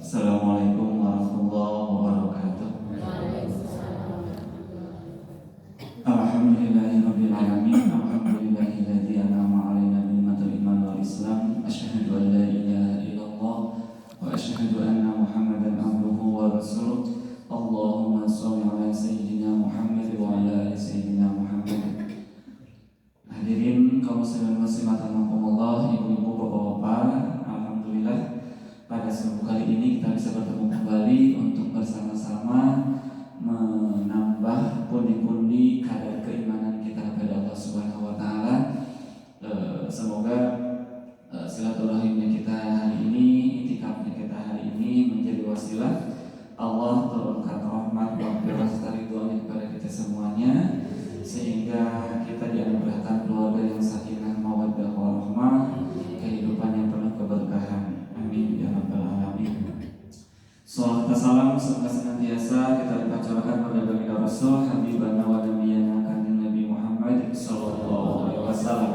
Assalamualaikum warahmatullahi wabarakatuh. Alhamdulillahirabbil alamin. Alhamdulillahilladzi an'ama 'alaina bi'nimatil iman wal islam. Asyhadu an la ilaha illallah wa asyhadu anna Muhammadan abduhu wa rasuluh. Allahumma shalli 'ala sayyidina Muhammad wa 'ala ali sayyidina Muhammad. Hadirin kaum muslimin muslimat rahimakumullah, ibu-ibu, bapak-bapak, alhamdulillah pada subuh kali ini kita bisa bertemu kembali untuk bersama-sama menambah pundi-pundi kadar keimanan kita kepada Allah Subhanahu wa taala. Semoga silaturahimnya kita hari ini, itikafnya kita hari ini menjadi wasilah Allah turunkan rahmat dan serta ridhonya kepada kita semuanya, sehingga kita dianugerahkan keluarga yang sakinah mawaddah warahmah, kehidupan yang penuh keberkahan. Amin ya rabbal alamin. Salawat dan salam semoga senantiasa kita limpahkan pada baginda Rasul Habibana wa Nabiyana Kanjeng Nabi Muhammad sallallahu alaihi wasallam,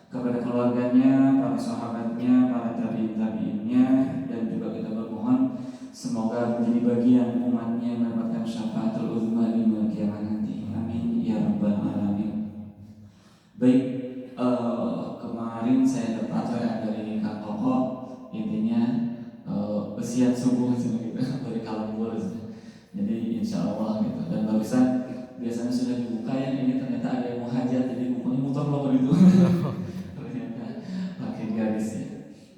kepada keluarganya, para sahabatnya, para tabi'in-tabi'innya, dan juga kita bermohon semoga menjadi bagian umatnya yang mendapatkan syafaatul uzma di yaumil kiamat nanti. Amin ya rabbal alamin. Baik, kemarin saya dapat dari Kak Koko, intinya usian subuh gitu dari Kalambur. Jadi insya Allah gitu. Dan barusan biasanya sudah dibuka, yang ini ternyata ada yang mau hajat, jadi bukunya muter loh itu. Ternyata pakai garis ya.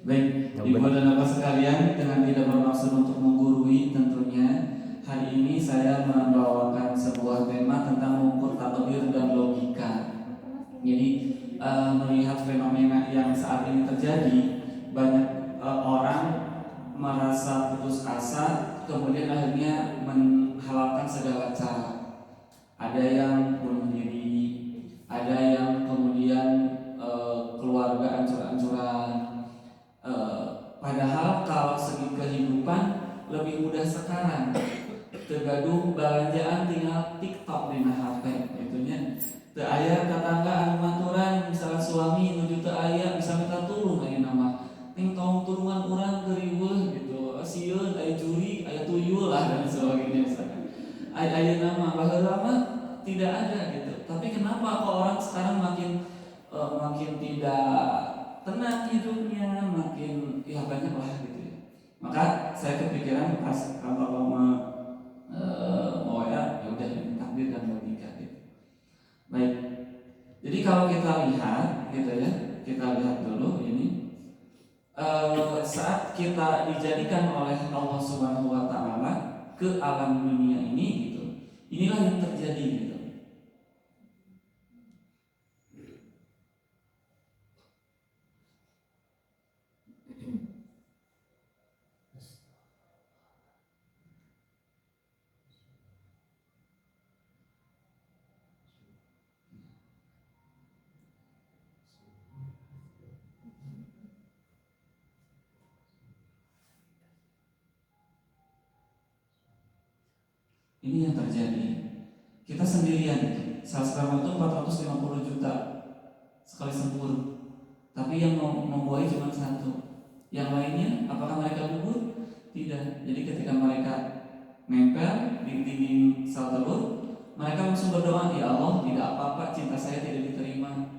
Baik, ibu dan bapak sekalian, dengan tidak bermaksud untuk menggurui tentunya, hari ini saya membawakan sebuah tema tentang mengukur takdir dan logika. Jadi melihat fenomena yang saat ini terjadi, banyak orang merasa putus asa, kemudian akhirnya menghalalkan segala cara. Ada yang bunuh diri, ada yang kemudian keluarga ancur-ancuran. Padahal kalau segi kehidupan lebih mudah sekarang. Tergaduh belanjaan tinggal TikTok di HP, itunya. Teu aya tetangga anu maturan, misalnya suami nuju teu aya bisa minta tulung aya nama. Ting tong turungan urang geriweuh gitu. Sieun aya juri, aya tuyul lah dan sebagainya misalkan. Aya nama baheula mah tidak ada gitu. Tapi kenapa kok orang sekarang makin tidak tenang hidupnya, makin ya banyak lah gitu ya. Maka saya kepikiran pas kalau mau ya udah ini takdir dan logika gitu. Baik. Jadi kalau kita lihat gitu ya, kita lihat dulu ini saat kita dijadikan oleh Allah Subhanahu wa taala ke alam dunia ini gitu. Inilah yang terjadi gitu. Ini yang terjadi. Kita sendirian gitu. Sastra itu 450 juta sekali sempur. Tapi yang membuahi cuma satu. Yang lainnya apakah mereka gugur? Tidak. Jadi ketika mereka nempel di dinding sel telur, mereka langsung berdoa, ya Allah, tidak apa-apa, cinta saya tidak diterima,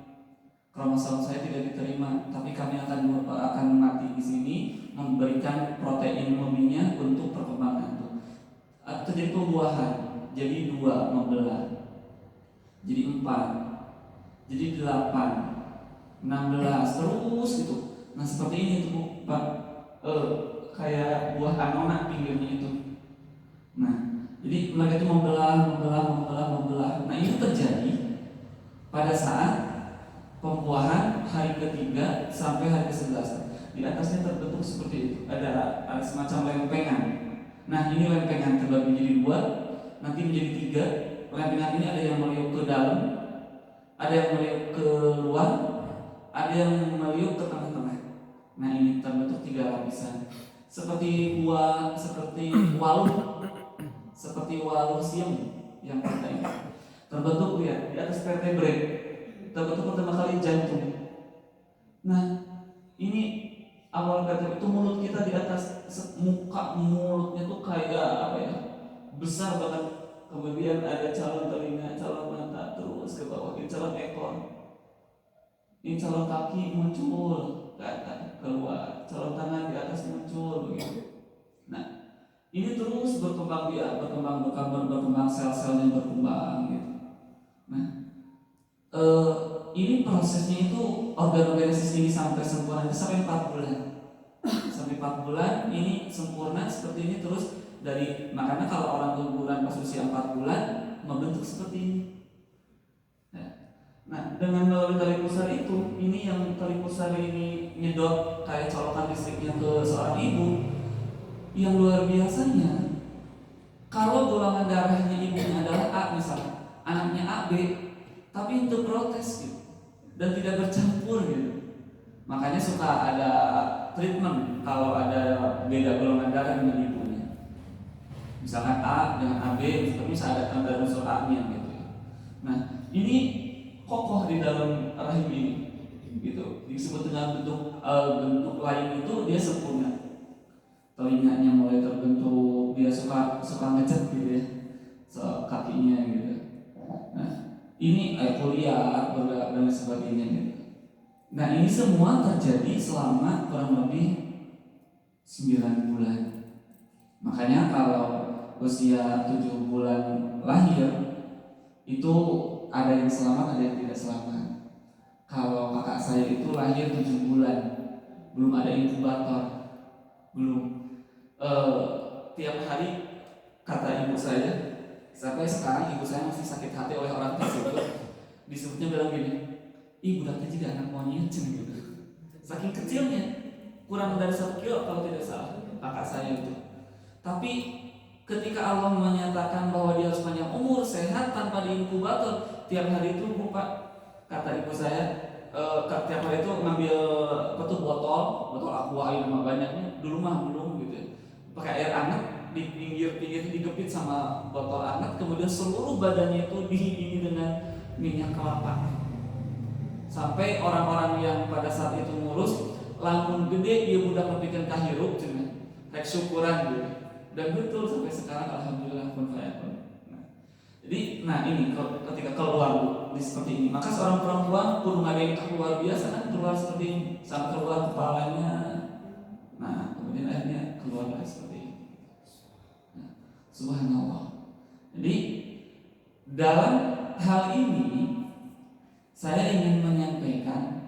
kromosom saya tidak diterima, tapi kami akan mati di sini, memberikan protein meminya untuk perkembangan. Itu jadi pembuahan, jadi 2 membelah, jadi 4, jadi 8, 16, terus gitu. Nah seperti ini tuh Pak, kayak buah anonak pinggirnya itu. Nah jadi mereka itu membelah. Nah ini terjadi pada saat pembuahan hari ketiga sampai hari ke-11. Di atasnya terbentuk seperti itu, ada semacam lempengan. Nah ini lempengan terbagi menjadi 2, nanti menjadi 3. Lempengan ini ada yang meliuk ke dalam, ada yang meliuk ke luar, ada yang meliuk ke tengah-tengah. Nah ini terbentuk 3 lapisan, seperti buah, seperti waluh siam yang kita ini. Terbentuk ya di atas vertebrae, terbentuk pertama kali jantung. Nah ini awal kata itu mulut kita di atas muka besar banget. Kemudian ada calon telinga, calon mata, terus ke bawah, ini calon ekor, ini calon kaki muncul ke atas, keluar, calon tangan di atas muncul begitu. Nah, ini terus berkembang berkembang sel-selnya berkembang gitu. Nah, ini prosesnya itu organ-organisasi ini sampai sempurna itu sampai 4 bulan. Sampai 4 bulan ini sempurna seperti ini terus makanya kalau orang keguguran pas usia 4 bulan membentuk seperti ini. Nah, dengan melalui tali pusar itu, ini yang tali pusar ini nyedot kayak colokan listriknya ke seorang ibu. Yang luar biasanya, kalau golongan darahnya ibunya adalah A misalnya, anaknya AB, tapi itu protes gitu dan tidak bercampur gitu. Makanya suka ada treatment kalau ada beda golongan darah dengan ibunya. Misalkan A dengan AB, bisa ada tanda unsur A-nya gitu. Nah, ini kokoh di dalam rahim ini, gitu. Disebut dengan bentuk lain itu dia sempurna. Telinganya mulai terbentuk, dia suka ngecat gitu ya, kakinya gitu. Nah, ini kuliah bergerak dan sebagainya gitu. Nah, ini semua terjadi selama kurang lebih 9 bulan. Makanya kalau usia 7 bulan lahir itu ada yang selamat, ada yang tidak selamat. Kalau kakak saya itu lahir 7 bulan, belum ada inkubator, belum. Tiap hari kata ibu saya, sampai sekarang ibu saya masih sakit hati oleh orang tersebut. Disebutnya bilang gini, ibu datang juga anak monyet gitu. Saking kecilnya, kurang dari 1 kilo kalau tidak salah kakak saya itu. Tapi ketika Allah menyatakan bahwa dia harus panjang umur, sehat tanpa diinkubator, tiap hari itu Pak, kata ibu saya, tiap hari itu ngambil botol aqua air mah banyaknya, dulu mah belum gitu ya. Pakai air hangat di pinggir-pinggir digepit sama botol hangat, kemudian seluruh badannya itu diiringi dengan minyak kelapa. Sampai orang-orang yang pada saat itu ngurus, lamun gede dia budak kepikiran kahirup cenah, rek syukuran gitu. Dan betul sampai sekarang alhamdulillah pun fayakun. Jadi, ini ketika keluar seperti ini, maka seorang perempuan kudu ngadain keluar biasa kan, keluar seperti ini, sampai keluar kepalanya. Nah, kemudian akhirnya keluar seperti ini. Nah, subhanallah. Jadi dalam hal ini saya ingin menyampaikan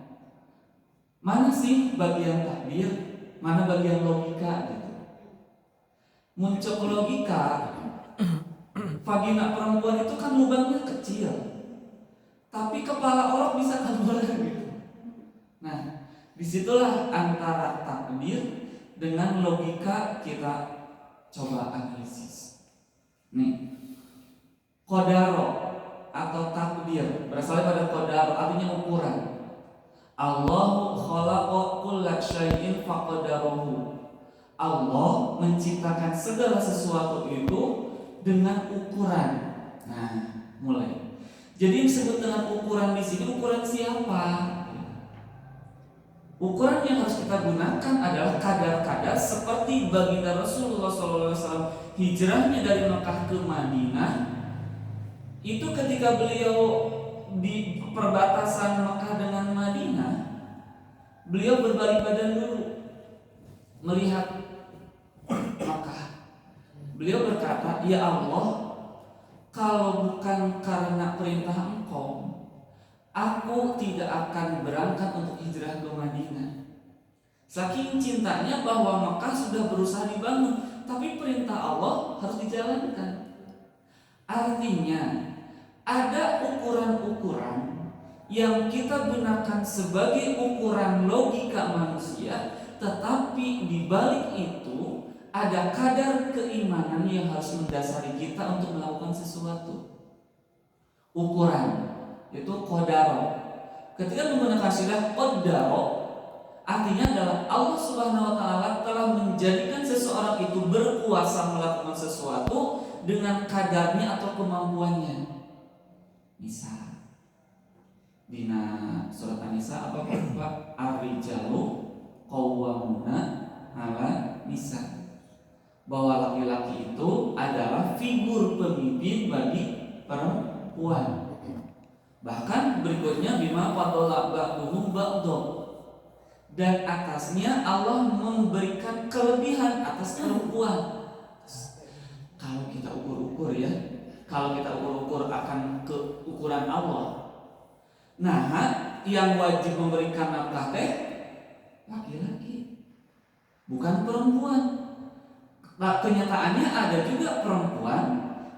mana sih bagian takdir, mana bagian logika gitu. Muncul logika, vagina perempuan itu kan lubangnya kecil, tapi kepala orang bisa keluar gitu. Nah, disitulah antara takdir dengan logika kita coba analisis. Nih, qadaro atau takdir berasal pada qadaro, artinya ukuran. Allahu khalaqa kulla syai'in faqadarahu. Allah menciptakan segala sesuatu itu dengan ukuran. Nah, mulai. Jadi disebut dengan ukuran di sini, ukuran siapa? Ukuran yang harus kita gunakan adalah kadar-kadar seperti baginda Rasulullah SAW hijrahnya dari Mekah ke Madinah. Itu ketika beliau di perbatasan Mekah dengan Madinah, beliau berbalik badan dulu melihat Mekah. Beliau berkata, ya Allah, kalau bukan karena perintah Engkau, aku tidak akan berangkat untuk hijrah ke Madinah. Saking cintanya bahwa Mekah sudah berusaha dibangun, tapi perintah Allah harus dijalankan. Artinya ada ukuran-ukuran yang kita gunakan sebagai ukuran logika manusia, tetapi di balik itu ada kadar keimanan yang harus mendasari kita untuk melakukan sesuatu. Ukuran itu qadaro. Ketika menggunakan istilah qadaro, artinya adalah Allah Subhanahu wa taala telah menjadikan seseorang itu berkuasa melakukan sesuatu dengan kadarnya atau kemampuannya. Misal dina surat An-Nisa apa Pak? Ar-rijalu qawwamuna 'ala nisa. bahwa laki-laki itu adalah figur pemimpin bagi perempuan. Bahkan berikutnya bima fadala ba'duhum ba'dha, dan atasnya Allah memberikan kelebihan atas perempuan. Kalau kita ukur-ukur ya, kalau kita ukur-ukur akan keukuran Allah, nah yang wajib memberikan nafkah teh laki-laki, bukan perempuan. Nah, kenyataannya ada juga perempuan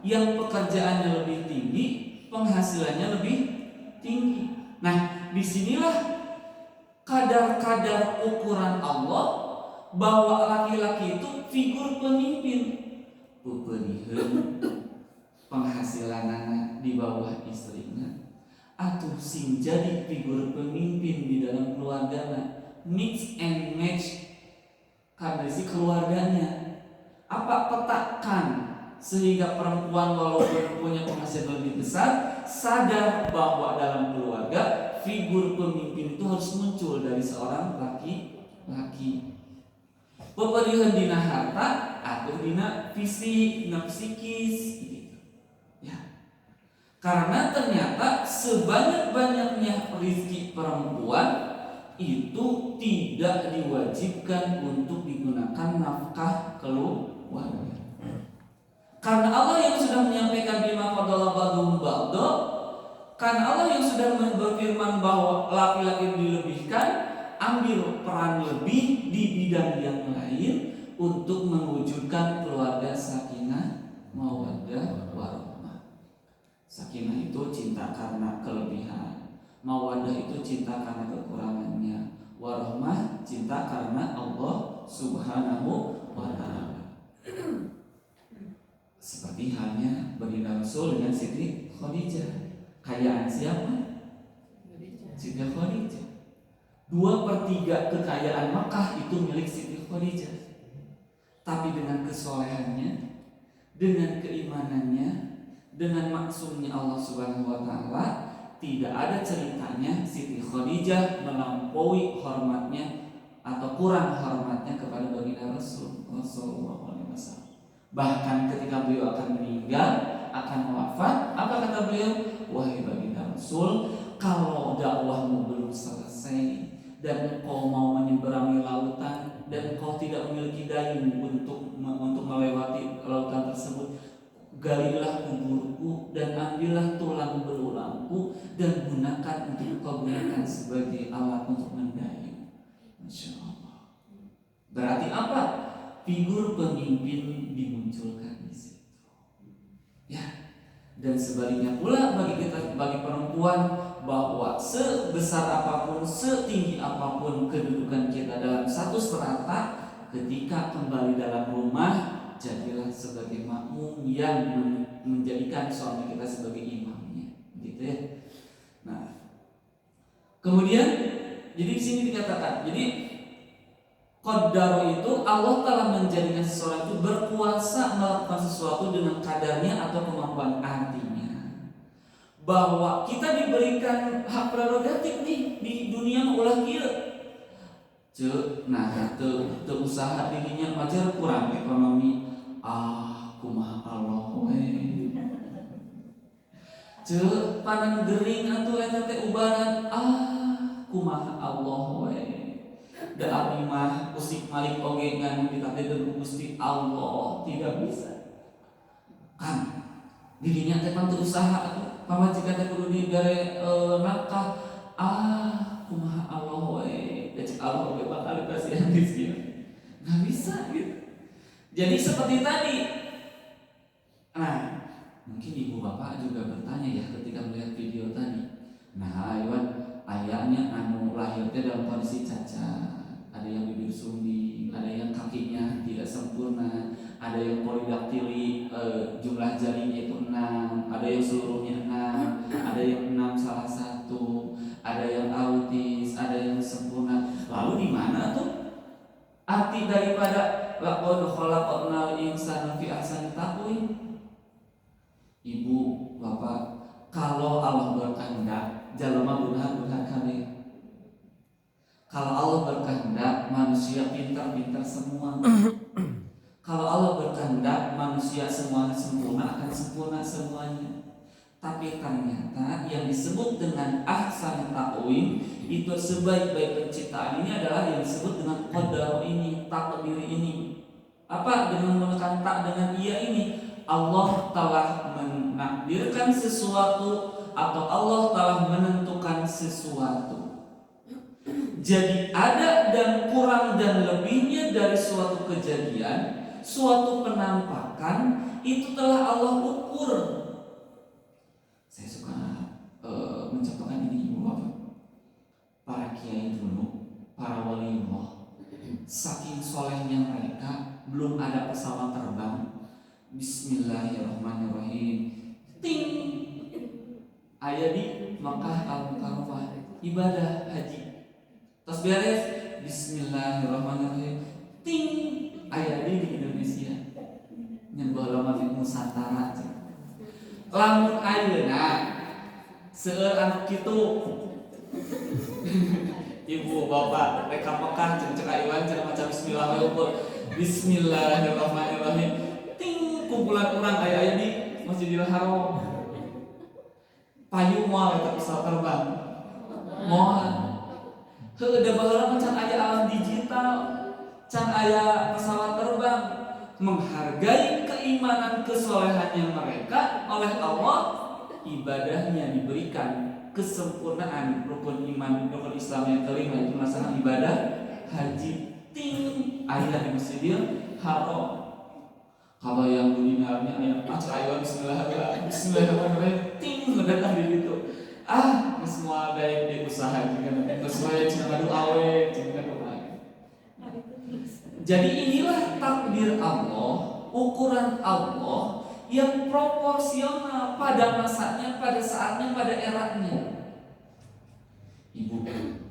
yang pekerjaannya lebih tinggi, penghasilannya lebih tinggi. Nah, disinilah kadar-kadar ukuran Allah bahwa laki-laki itu figur pemimpin. Puperiheun penghasilanana di bawah istrinya, atau sing jadi figur pemimpin di dalam keluarganya, mix and match karena si keluarganya. Apa petakan sehingga perempuan walaupun punya penghasilan lebih besar sadar bahwa dalam keluarga figur pemimpin itu harus muncul dari seorang laki-laki. Peperihan dina harta atau dina fisik, dina psikis gitu. Ya. Karena ternyata sebanyak-banyaknya rezeki perempuan itu tidak diwajibkan untuk digunakan nafkah keluarga. Karena Allah yang sudah menyampaikan bima fadala ba'duhum ba'dha, karena Allah yang sudah berfirman bahwa laki-laki dilebihkan, ambil peran lebih di bidang yang lain untuk mewujudkan keluarga sakinah mawaddah warahmah. Sakinah itu cinta karena kelebihan, mawaddah itu cinta karena kekurangannya, warahmah cinta karena Allah Subhanahu wa ta'ala. Seperti halnya baginda Rasul dengan Siti Khadijah. Kekayaan siapa? Siti Khadijah. 2/3 kekayaan Makkah itu milik Siti Khadijah. Tapi dengan kesolehannya, dengan keimanannya, dengan maksumnya Allah Subhanahu wa ta'ala, tidak ada ceritanya Siti Khadijah melampaui hormatnya atau kurang hormatnya kepada baginda Rasul sallallahu alaihi wasallam. Bahkan ketika beliau akan meninggal, akan wafat, apa kata beliau? Wahai baginda Rasul, kalau dakwahmu belum selesai dan engkau mau menyeberangi lautan dan engkau tidak memiliki dayung untuk melewati lautan tersebut, galilah kuburku dan ambillah tulang belulangku dan gunakan untuk engkau gunakan sebagai alat untuk mendayung. Masya Allah. Berarti apa? Figur pemimpin dimunculkan di situ. Ya. Dan sebaliknya pula bagi perempuan, bahwa sebesar apapun, setinggi apapun kedudukan kita dalam satu strata, ketika kembali dalam rumah, jadilah sebagai makmum yang menjadikan suami kita sebagai imamnya, gitu ya. Nah, kemudian jadi di sini dikatakan, jadi qaddar itu Allah telah menjadikan seseorang itu berkuasa melakukan sesuatu dengan kadarnya atau kemampuan. Artinya bahwa kita diberikan hak prerogatif nih di dunia ulah kieu. Nah, teu usaha dirinya majar kurang ekonomi. Kumaha Allah we. Panan gering atuh eta teh ubaran. Kumaha Allah we. Da abdi mah usik malik oge ngan ditakdirkeun ku Gusti Allah, tidak bisa. Kan dirinya teh pan teu usaha atuh, pamajikan teh kudu dibere nafkah. Kumaha Allah we, cek Allah oge bakal kasihan rezeki. Enggak bisa gitu. Jadi seperti tadi. Nah, mungkin ibu bapak juga bertanya ya ketika melihat video tadi. Nah, ayahnya anu lahir teh dalam kondisi cacat. Ada yang bibir sumbing, ada yang kakinya tidak sempurna, ada yang polidaktili, jumlah jarinya itu 6, ada yang seluruhnya 6, ada yang 6 salah satu, ada yang autis, ada yang sempurna. Lalu di mana tuh arti daripada laqad khalaqnal insana fi ahsani taqwim? Ibu, bapak, kalau Allah berkehendak, jalma benar-benar kabeh. Kalau Allah berkehendak, manusia pintar-pintar semua. Kalau Allah berkehendak manusia semuanya sempurna, akan sempurna semuanya. Tapi ternyata yang disebut dengan ahsan taqwim itu sebaik-baik penciptaan ini adalah yang disebut dengan qadar ini, takdir ini. Apa dengan menekan tak dengan iya ini? Allah telah menakdirkan sesuatu atau Allah telah menentukan sesuatu. Jadi ada dan kurang dan lebihnya dari suatu kejadian, suatu penampakan itu telah Allah ukur. Saya suka mencontohkan ini Ibu Bapak. Para kiai dulu, para waliullah, saking solehnya mereka, belum ada pesawat terbang. Bismillahirrahmanirrahim. Ting, ayat di Makkah Al-Mukarramah ibadah haji. Terus beres, Bismillahirrahmanirrahim. Ting, ayat di Indonesia. Nyembah lama di Nusantara. Lamun ayeuna seueur anu kitu. Ibu bapak rek Mekah jeung cek Iwan jeung maca bismillahirrahmanirrahim. Bismillahirrahmanirrahim. Ting, kumpulan urang aya di Masjidil Haram. Payu moal eta pesawat terbang. Moal. Heueuh da baheula can aya alam digital, can aya pesawat terbang. Menghargai keimanan kesolehannya mereka oleh Allah, ibadahnya diberikan kesempurnaan rukun iman, rukun Islam yang kelima itu masalah ibadah haji. Ting, ayat di Masjidil Haram. Kalau yang dunia ayat ayo bismillahirrahmanirrahim. Ting, mendatang di situ. Semua baik di usaha juga. Sesuai cuma awe, cuma doa. Jadi inilah takdir Allah, ukuran Allah yang proporsional pada masanya, pada saatnya, pada eranya. Ibu,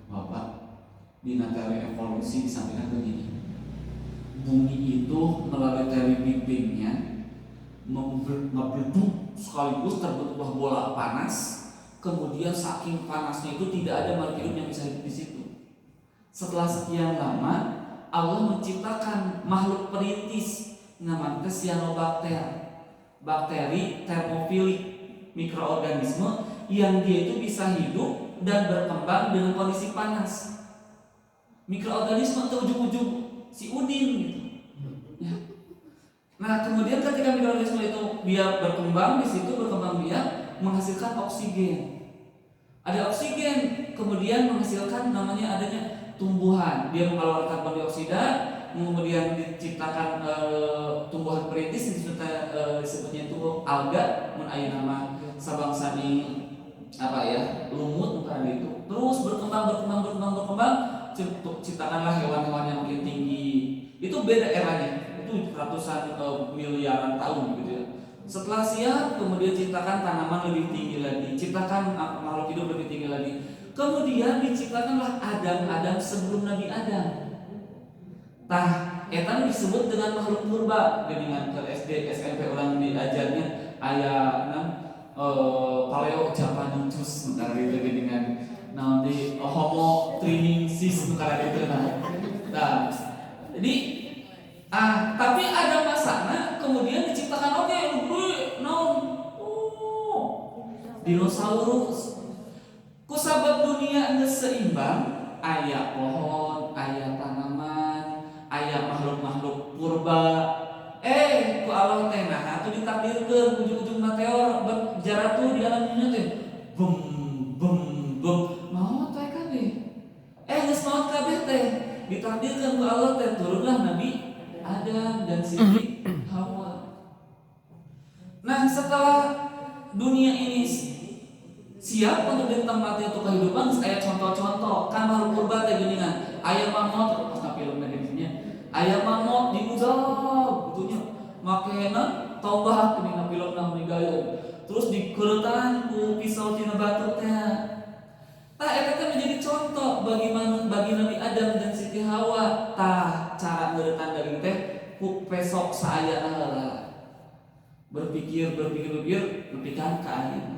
bapak, di teori evolusi disampaikan begini. Bumi itu melalui teori Big Bang-nya meledup sekaligus terbentuklah bola panas. Kemudian saking panasnya itu tidak ada makhluk hidup yang bisa hidup di situ. Setelah sekian lama Allah menciptakan makhluk perintis namanya cyanobacter, bakteri termofilik, mikroorganisme yang dia itu bisa hidup dan berkembang dengan kondisi panas. Mikroorganisme atau ujung-ujung si udin gitu. Ya. Nah kemudian ketika mikroorganisme itu dia berkembang di situ, berkembang dia menghasilkan oksigen. Ada oksigen, kemudian menghasilkan namanya adanya tumbuhan. Dia mengeluarkan karbon dioksida, kemudian diciptakan tumbuhan perintis disebutnya itu alga, mun aya nama sabangsani lumut bukan itu. Terus berkembang, ciptakanlah hewan-hewan yang makin tinggi. Itu beda eranya, itu ratusan miliaran tahun gitu ya. Setelah siap, kemudian ciptakan tanaman lebih tinggi lagi, ciptakan makhluk hidup lebih tinggi lagi. Kemudian diciptakanlah Adam sebelum Nabi Adam. Eta disebut dengan makhluk purba. Dengan ke SD, SMP orang diajarnya aya paleo Japanicus sementara itu dengan nanti Homo trinensis sementara itu nah. Jadi tapi ada masana kemudian diciptakan dinosaurus. Kusabab dunia geus seimbang, aya pohon, aya tanaman, aya makhluk-makhluk purba. Ku Allah teh nah atuh ditakdirkeun ujung-ujung meteor berjaratu di alam dunia teh. Bum. Maot teh kan deh. Geus maot kabeh teh. Ditakdirkan ku Allah teh turunlah Nabi Adam dan Siti Hawa. Nah, setelah dunia ini siap untuk ditempati untuk kehidupan, saya contoh-contoh kan makhluk purba teh geuningan. Aya mamot, pas film medinya. Aya mamot di ujung butuhnya makena tombak dina filmna meninggal. Terus dikeuretan ku pisau tina batu teh. Eta teh menjadi contoh bagi Nabi Adam dan Siti Hawa. Cara ngeuretan daging teh ku pesok saaya heula. Berpikir nepikan ka ayeuna.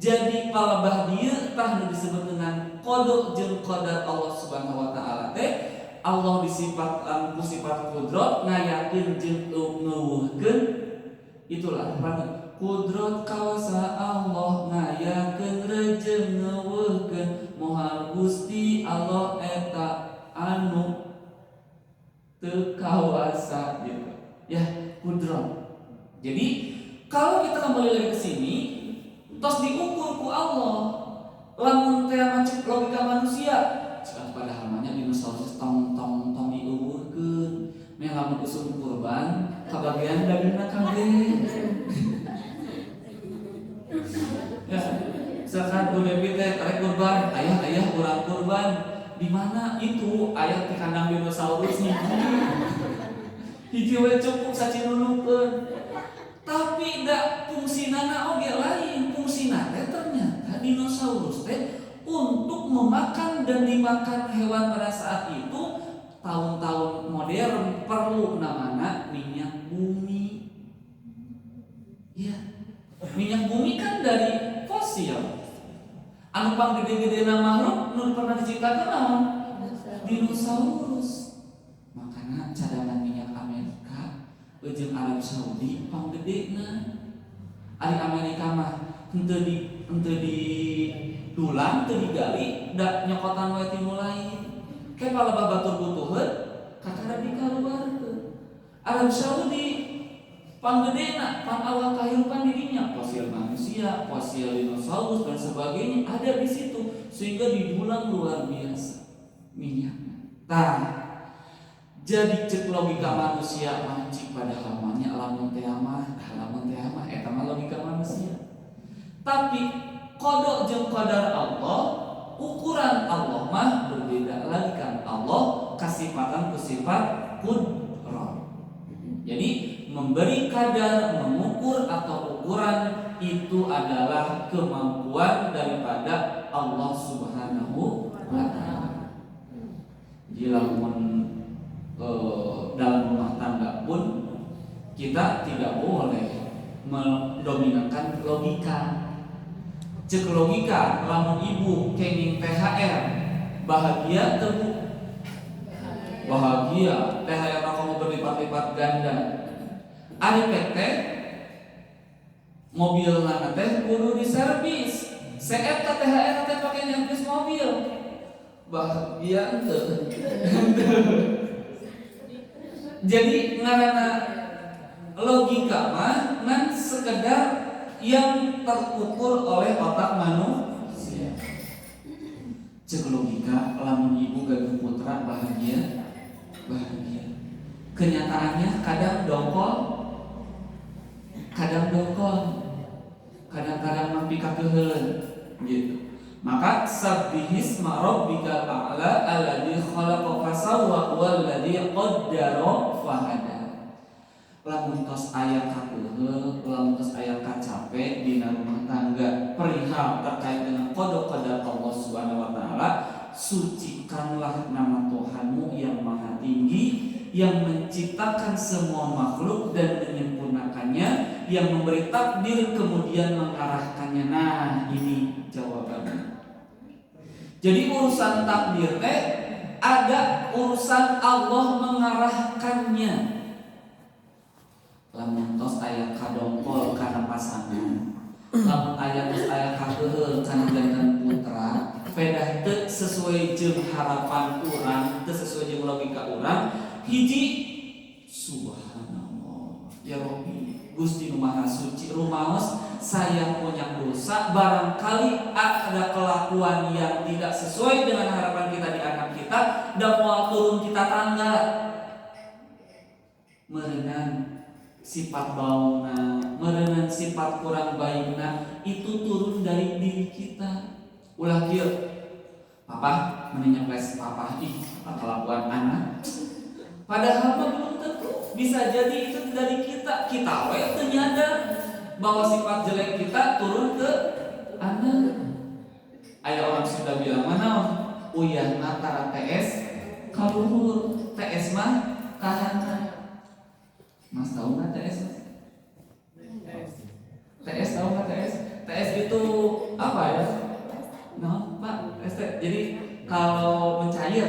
Jadi palebah dieu tah disebut dengan qada jeung qadar Allah Subhanahu wa taala teh Allah disifat ku sifat kudrat ngayakeun jeung ngeuweuhkeun itulah kudrat kawasa Allah ngayakeun rejeung ngeuweuhkeun moal Gusti Allah eta anu teu kawasa gitu. Ya, kudrat. Jadi kalau kita kembali lagi ke sini, tos diukur ku Allah. Lamun teh macet logika manusia, cek pada hamanya dinosaurus tong diuweuhkeun. Meh lamun usum kurban, kabagian dagingna kageh. Ya, sakan kudepi teh karek kurban, ayah urang kurban. Di mana itu ayah di kandang dinosaurus hiji we cukup sacinunungkeun. Tapi da fungsinana oge lain. Fungsina teh ternyata dinosaurus teh untuk memakan dan dimakan hewan pada saat itu. Tahun-tahun modern perlu namanya minyak bumi. Ya, minyak bumi kan dari fosil. Anu pang gede-gedena makhluk nu pernah diciptakan naon? Dinosaurus. Makanya cadangan minyak Amerika jeung Arab Saudi pang gedena. Ari Amerika mah henteu di dulang, teu digali, da nyokotan we ti mulai. Ke palabar batur butuheun kakara dikaluarkeun. Arab Saudi panggedena, awal kehidupan dirinya, fosil manusia, fosil dinosaurus dan sebagainya ada di situ, sehingga didulang luar biasa minyaknya. Jadi cek logika manusia mancing pada hamanya lamun teh mah eta mah logika manusia. Tapi kodok jeung qadar Allah, ukuran Allah mah berbeda lagi kan. Allah kasifatan kusifat kudrat. Jadi memberi kadar, mengukur atau ukuran itu adalah kemampuan daripada Allah Subhanahu wa ta'ala. Jadi dalam rumah tangga pun kita tidak boleh mendominankan logika. Cek logika, lamun ibu kenging THR bahagia tebu bahagia THR kamu berlipat-lipat ganda. Ari PT mobil nana teh kudu diservis. CF THR teh pake nyervis mobil. Bahagia henteu. Jadi ngaranna logika mah ngan sekedar yang terukur oleh otak manusia. Cek logika lamun ibu gaduh putra bahagia. Kenyataannya kadang dongkol, kadang-kadang mampi kakeheun gitu. Maka sabbihisma rabbikal a'la alladzi khalaqa fasawwa walladzi qaddara fahada. Lamun tos aya kakeheul, lamun tos aya kacape dina rumah tangga perihal terkait dengan qada Allah Subhanahu wa taala, sucikanlah nama Tuhanmu yang maha tinggi, yang menciptakan semua makhluk dan menyempurnakannya, yang memberi takdir kemudian mengarahkannya. Nah, ini jawabannya. Jadi urusan takdir ada urusan Allah mengarahkannya. Lamun tos aya kadongkol karena pasangan, lamun tos aya kakeheul kana jantan putra, pedah teu sesuai jeung harapan urang, teu sesuai jeung logika urang. Hiji, subhanallah ya Rabbi, Gusti nu Maha Suci, rumaos saya punya dosa, barangkali ada kelakuan yang tidak sesuai dengan harapan kita di anak kita, dan mau turun kita tangga merenang sifat bauna, merenang sifat kurang baikna, itu turun dari diri kita. Ulah kieu papa menyeples papa kelakuan anak, padahal belum tentu, bisa jadi itu dari kita we teu nyadar bahwa sifat jelek kita turun ke anak. Aya orang sudah bilang mana uyah antara TS kaluhur, TS mah kahanan. Mas tahu nggak TS? TS tahu nggak TS? TS itu apa ya? Nah, Pak, jadi kalau mencair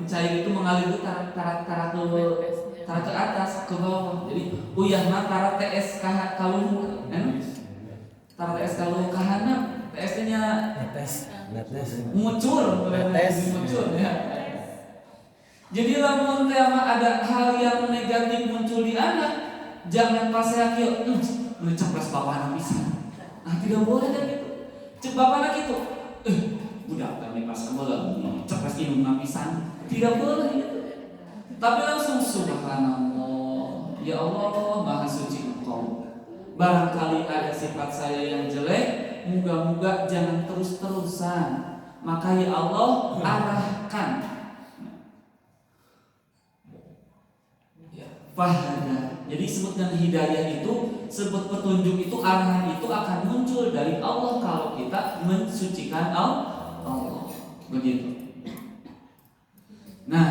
cair itu mengalir ke tarat ke atas ke bawah. Jadi uyah mah tarat TS kalau tarat TS kalau kahana TS-nya muncul ya. Jadi lamun teh ada hal yang negatif muncul di anak, jangan pas kieu mencepres bapana pisan. Nah, tidak boleh kan gitu. Cek bapana gitu. Budak kami pas kabola cepres indung pisan. Tidak boleh gitu. Tapi langsung subhanallah. Ya Allah, Maha Suci Engkau. Barangkali ada sifat saya yang jelek, moga-moga jangan terus-terusan. Maka ya Allah, arahkan. Fahada. Jadi sebut dengan hidayah itu, sebut petunjuk itu, arahan itu akan muncul dari Allah kalau kita mensucikan Allah. Begitu. Nah,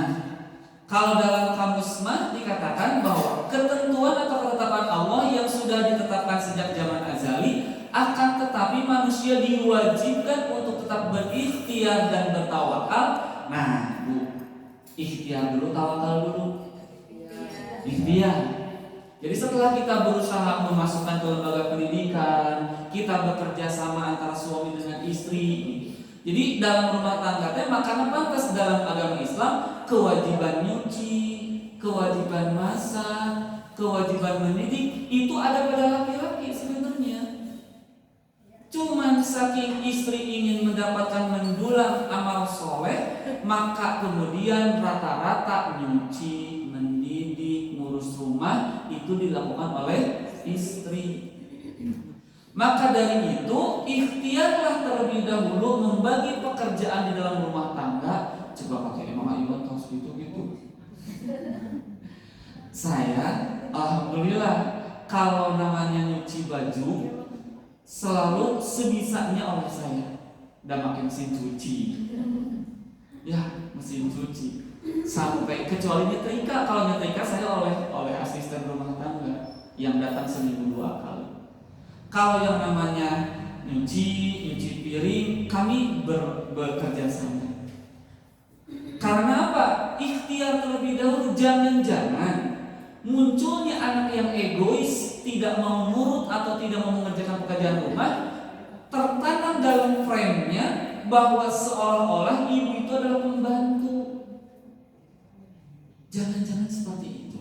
kalau dalam kamus mah dikatakan bahwa ketentuan atau ketetapan Allah yang sudah ditetapkan sejak zaman azali, akan tetapi manusia diwajibkan untuk tetap berikhtiar dan bertawakal. Nah, Bu, ikhtiar dulu, tawakal dulu. Ikhtiar. Jadi setelah kita berusaha memasukkan ke lembaga pendidikan, kita bekerja sama antara suami dengan istri. Jadi dalam rumah tangga teh makanya pantas dalam agama Islam kewajiban nyuci, kewajiban masak, kewajiban mendidik itu ada pada laki-laki sebenarnya. Cuman saking istri ingin mendapatkan mendulang amal soleh, maka kemudian rata-rata nyuci, mendidik, ngurus rumah itu dilakukan oleh istri. Maka dari itu ikhtiarlah terlebih dahulu membagi pekerjaan di dalam rumah tangga. Coba pakai Imam Iwan tos gitu. Saya alhamdulillah kalau namanya nyuci baju selalu sebisanya oleh saya. Dan pakai mesin cuci. Ya, mesin cuci. Sampai kecuali nyetrika, kalau nyetrika saya oleh asisten rumah tangga yang datang seminggu 2 kali. Kalau yang namanya nyuci piring, kami bekerja sama. Karena apa? Ikhtiar terlebih dahulu. Jangan-jangan munculnya anak yang egois, tidak mau nurut atau tidak mau mengerjakan pekerjaan rumah, tertanam dalam frame-nya bahwa seolah-olah ibu itu adalah pembantu. Jangan-jangan seperti itu.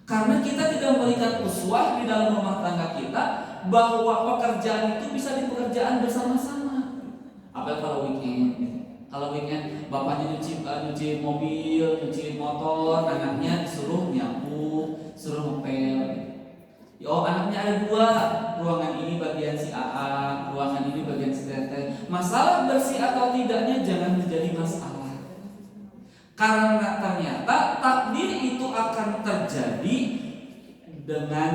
Karena kita tidak memberikan uswah di dalam rumah tangga kita bahwa pekerjaan itu bisa dipekerjaan bersama-sama. Apalagi kalau weekend. Kalau weekend bapaknya nyuci mobil, nyuci motor, anaknya disuruh nyapu, suruh ngepel. Oh, anaknya ada 2, ruangan ini bagian si AA, ruangan ini bagian si Tete. Masalah bersih atau tidaknya jangan menjadi masalah. Karena ternyata takdir itu akan terjadi dengan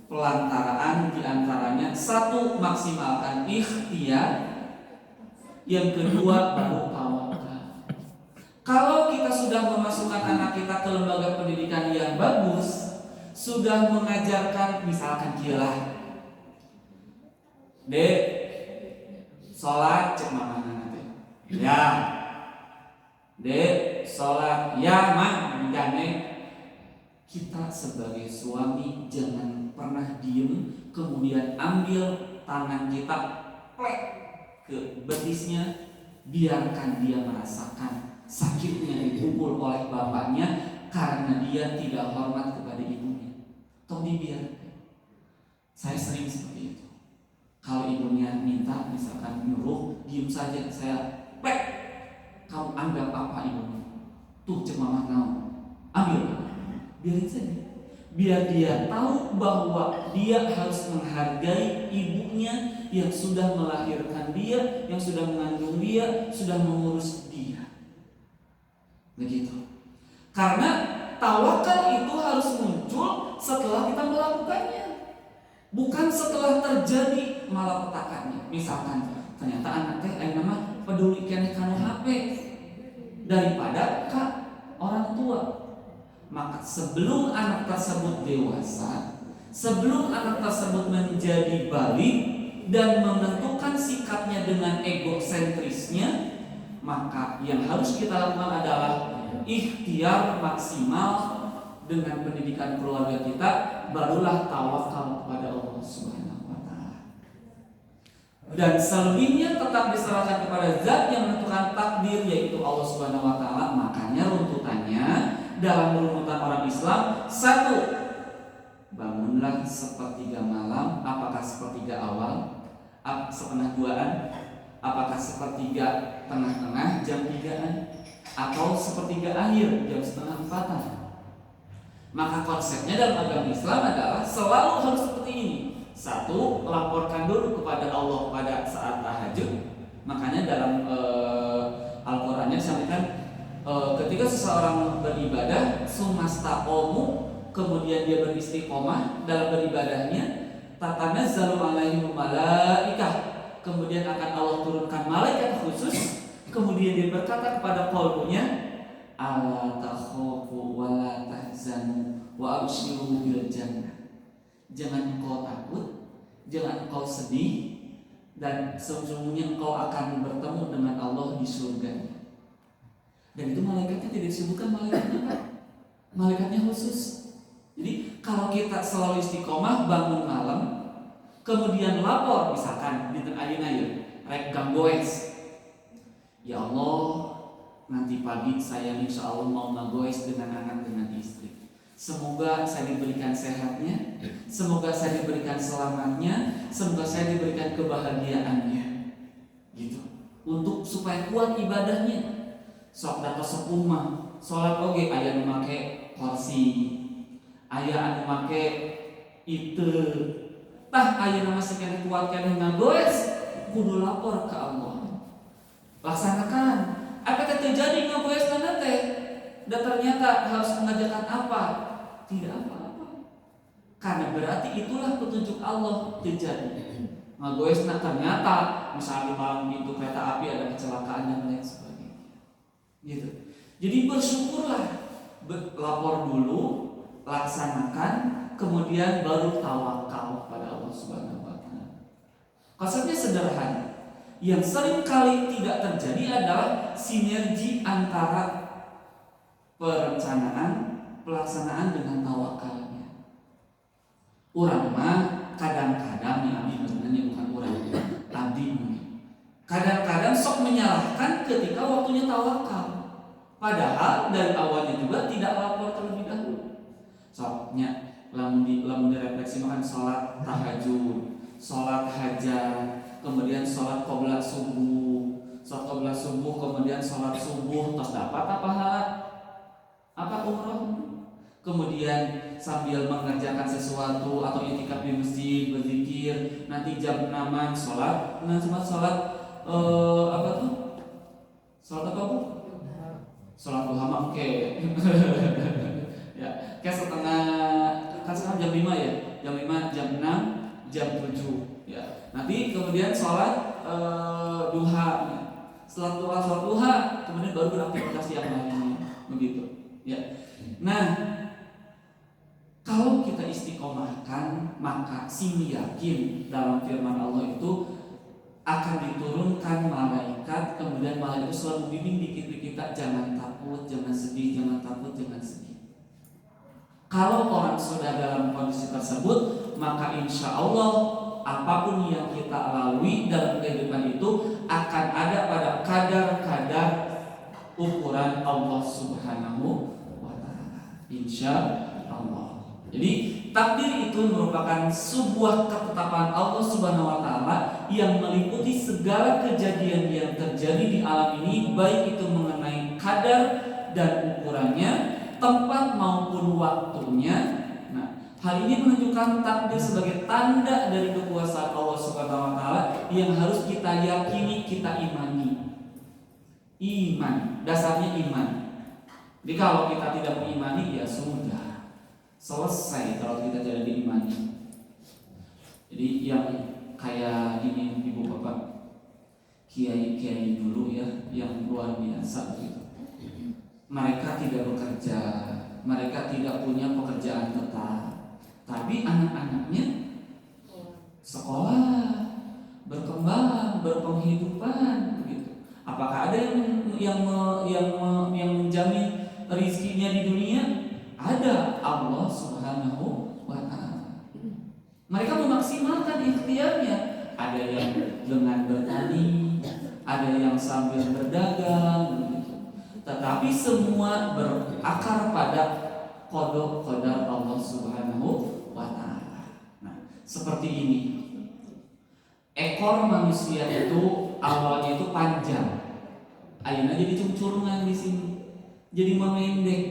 pelantaraan diantaranya. 1, maksimalkan ikhtiar. Yang kedua, baru tawakal. Kalau kita sudah memasukkan anak kita ke lembaga pendidikan yang bagus, sudah mengajarkan misalkan kilah, Dek, sholat cek mana nanti. Ya. Dek, sholat, ya man, gane. Kita sebagai suami jangan pernah diem, kemudian ambil tangan kita plek ke betisnya, biarkan dia merasakan sakitnya dipukul oleh bapaknya karena dia tidak hormat kepada ibunya. Toh dibiarkan. Saya sering seperti itu. Kalau ibunya minta misalkan nyuruh, diem saja, saya plek. Kau anggap apa ibunya? Tuh cek mama kau. Ambil. Biarin saja. Biar dia tahu bahwa dia harus menghargai ibunya yang sudah melahirkan dia, yang sudah mengandung dia, sudah mengurus dia. Begitu. Karena tawakal itu harus muncul setelah kita melakukannya, bukan setelah terjadi malapetakannya. Misalkan ternyata anak teh nama peduli keneh kanu HP daripada ke orang tua. Maka sebelum anak tersebut dewasa, sebelum anak tersebut menjadi balik dan menentukan sikapnya dengan egosentrisnya, maka yang harus kita lakukan adalah ikhtiar maksimal dengan pendidikan keluarga kita, barulah tawakal kepada Allah Subhanahu wa taala. Dan selebihnya tetap diserahkan kepada zat yang menentukan takdir, yaitu Allah Subhanahu wa taala. Makanya runtutannya dalam runtutan orang Islam, satu, bangunlah sepertiga malam. Apakah sepertiga awal, setengah duaan, apakah sepertiga tengah-tengah jam 3-an, atau sepertiga akhir jam setengah 4-an. Maka konsepnya dalam agama Islam adalah selalu harus seperti ini. Satu, laporkan dulu kepada Allah pada saat tahajud. Makanya dalam Al-Qur'annya disampaikan ketika seseorang beribadah sumastaqomu, kemudian dia beristiqomah dalam beribadahnya, tatanazzalu alaihimul malaikah, kemudian akan Allah turunkan malaikat khusus, kemudian dia berkata kepada qalbunya, ala takhafu wa la tahzanu wa abshiru bil jannah. Jangan engkau takut, jangan engkau sedih, dan sesungguhnya engkau akan bertemu dengan Allah di surga. Dan itu malaikatnya tidak disebutkan malaikatnya apa? Malaikatnya khusus. Jadi kalau kita selalu istiqomah bangun malam, kemudian lapor misalkan di ayeuna rek ganggoes, ya Allah, nanti pagi saya insya Allah mau ngagoes dengan anak dengan istri. Semoga saya diberikan sehatnya, semoga saya diberikan selamatnya, semoga saya diberikan kebahagiaannya. Gitu. Untuk supaya kuat ibadahnya. Sok data sepuh mah, sholat oge aya nu make kursi, aya anu make itu. Tah aya nu masih kena kuat kena ngagoes, kudu lapor ke Allah. Laksanakan. Apa terjadi ngagoes teh? Dan ternyata harus mengajarkan apa? Tidak apa-apa. Karena berarti itulah petunjuk Allah terjadi. Ngagoes ternyata misalnya di malam itu kereta api ada kecelakaan dan lain sebagainya. Gitu. Jadi bersyukurlah, lapor dulu, laksanakan, kemudian baru tawakal pada Allah Subhanahu wa taala. Konsepnya sederhana. Yang sering kali tidak terjadi adalah sinergi antara perencanaan, pelaksanaan dengan tawakalnya. Urang mah kadang-kadang ya abdi benernya bukan urang, abdi kadang-kadang sok menyalahkan ketika waktunya tawakal. Padahal dari awalnya juga tidak lapor terlebih dahulu. Soknya lamun direfleksi makan sholat tahajud, sholat hajat, kemudian sholat qobliyah subuh, kemudian sholat subuh, terus dapat apa umroh, kemudian sambil mengerjakan sesuatu atau itikaf di masjid berzikir, nanti jam 6-an sholat, sholat apa tuh? Sholat apa bu? Sholat duha oke. Ya, kayak setengah kan sekarang jam 5 ya, jam 5, jam 6, jam 7 ya. Nanti kemudian sholat duha. Setelah sholat duha, kemudian baru beraktivitas yang lainnya, begitu. Ya. Nah, kalau kita istiqomahkan, maka sini yakin dalam firman Allah itu akan diturunkan malaikat, kemudian malaikat itu selalu membimbing dikit kita, jangan takut, jangan sedih, jangan takut, jangan sedih. Kalau orang sudah dalam kondisi tersebut, maka insya Allah apapun yang kita lalui dalam kehidupan itu akan ada pada kadar-kadar ukuran Allah Subhanahu wa taala. Insya Allah. Jadi takdir itu merupakan sebuah ketetapan Allah Subhanahu wa taala yang meliputi segala kejadian yang terjadi di alam ini, baik itu mengenai kadar dan ukurannya, tempat maupun waktunya. Nah, hal ini menunjukkan takdir sebagai tanda dari kekuasaan Allah Subhanahu wa taala yang harus kita yakini, kita imani. Iman, dasarnya iman. Jadi kalau kita tidak mengimani, ya sudah selesai kalau kita tidak diimani. Jadi yang kayak ini ibu bapak, kiai-kiai dulu ya, yang luar biasa begitu. Mereka tidak bekerja, mereka tidak punya pekerjaan tetap, tapi anak-anaknya sekolah, berkembang, berpenghidupan begitu. Apakah ada yang menjamin rizkinya di dunia? Ada, Allah Subhanahu wa Ta'ala. Mereka memaksimalkan ikhtiarnya. Ada yang dengan bertani, ada yang sambil berdagang, gitu. Tetapi semua berakar pada qada Allah Subhanahu wa Ta'ala. Nah, seperti ini. Ekor manusia itu awalnya itu panjang, akhirnya jadi curungan di sini, jadi memendek.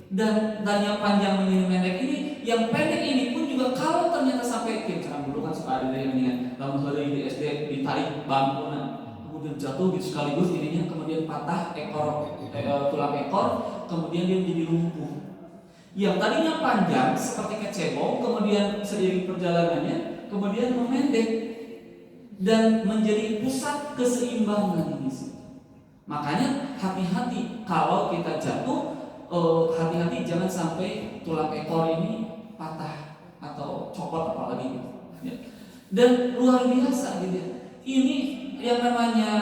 Dan yang panjang menjadi pendek ini, yang pendek ini pun juga kalau ternyata sampai kita dulu kan suka ada yang dengan lamun hari di SD ditarik bangku, kemudian jatuh gitu sekaligus ininya, kemudian patah tulang ekor, kemudian dia menjadi lumpuh. Yang tadinya panjang seperti kecebong, kemudian seiring perjalanannya kemudian memendek dan menjadi pusat keseimbangan di situ. Makanya hati-hati kalau kita jatuh, hati-hati jangan sampai tulang ekor ini patah atau copot apalagi gitu. Ya. Dan luar biasa gitu ya. Ini yang namanya